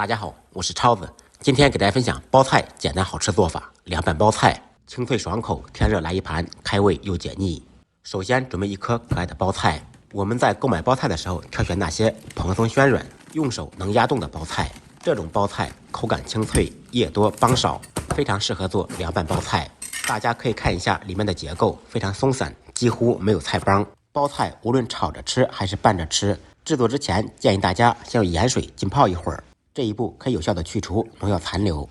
大家好，我是超子，今天给大家分享包菜简单好吃做法。凉拌包菜，清脆爽口，天热来一盘，开胃又解腻。首先准备一颗可爱的包菜。我们在购买包菜的时候，挑选那些蓬松暄软、用手能压动的包菜。这种包菜口感清脆，叶多帮少，非常适合做凉拌包菜。大家可以看一下里面的结构，非常松散，几乎没有菜帮。包菜无论炒着吃还是拌着吃，制作之前建议大家先用盐水浸泡一会儿，这一步可以有效的去除农药残留。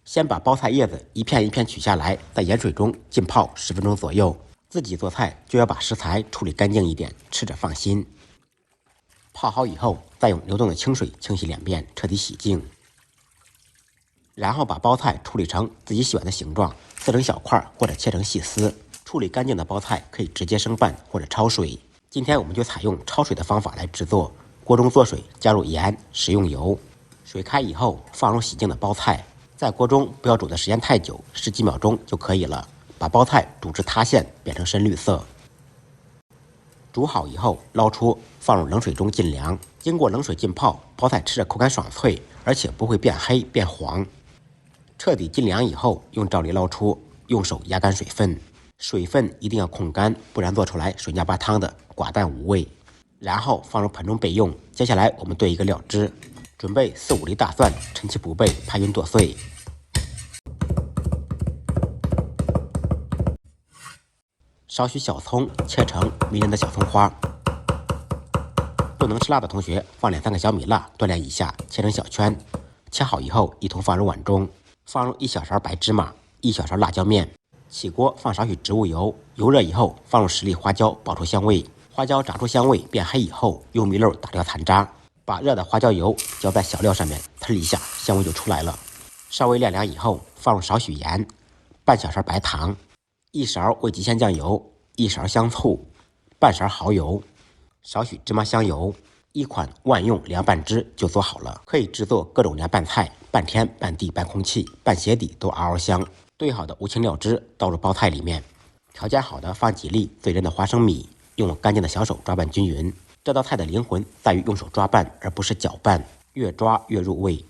先把包菜叶子一片一片取下来，在盐水中浸泡10分钟左右。自己做菜就要把食材处理干净一点，吃着放心。泡好以后，再用流动的清水清洗2遍，彻底洗净。然后把包菜处理成自己喜欢的形状，撕成小块或者切成细丝。处理干净的包菜可以直接生拌或者焯水。今天我们就采用焯水的方法来制作。锅中做水，加入盐，食用油。水开以后，放入洗净的包菜，在锅中不要煮的时间太久，10几秒钟就可以了。把包菜煮至塌陷，变成深绿色。煮好以后捞出，放入冷水中浸凉。经过冷水浸泡，包菜吃着口感爽脆，而且不会变黑变黄。彻底浸凉以后，用罩篱捞出，用手压干水分。水分一定要控干，不然做出来水泥巴汤的，寡淡无味。然后放入盆中备用。接下来我们兑一个料汁，准备4、5粒大蒜，趁其不备拍匀剁碎。少许小葱，切成迷人的小葱花。不能吃辣的同学放2、3个小米辣锻炼一下，切成小圈。切好以后一同放入碗中，放入1小勺白芝麻，1小勺辣椒面。起锅放少许植物油，油热以后放入10粒花椒，爆出香味。花椒炸出香味变黑以后，用米漏打掉残渣，把热的花椒油浇在小料上面，腾一下，香味就出来了。稍微晾凉以后，放入少许盐，半小勺白糖，1勺味极鲜酱油，1勺香醋，半勺蚝油，少许芝麻香油。一款万用凉拌汁就做好了，可以制作各种凉拌菜，拌天、拌地、拌空气、拌鞋底都嗷嗷香。兑好的无青料汁倒入包菜里面，调煎好的放几粒最韧的花生米，用干净的小手抓拌均匀。这道菜的灵魂在于用手抓拌，而不是搅拌，越抓越入味。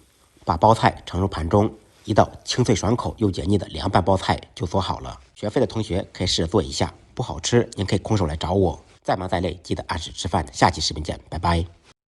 把包菜盛入盘中，一道清脆爽口又解腻的凉拌包菜就做好了。学废的同学可以试着做一下，不好吃您可以空手来找我。再忙再累，记得按时吃饭。下期视频见，拜拜。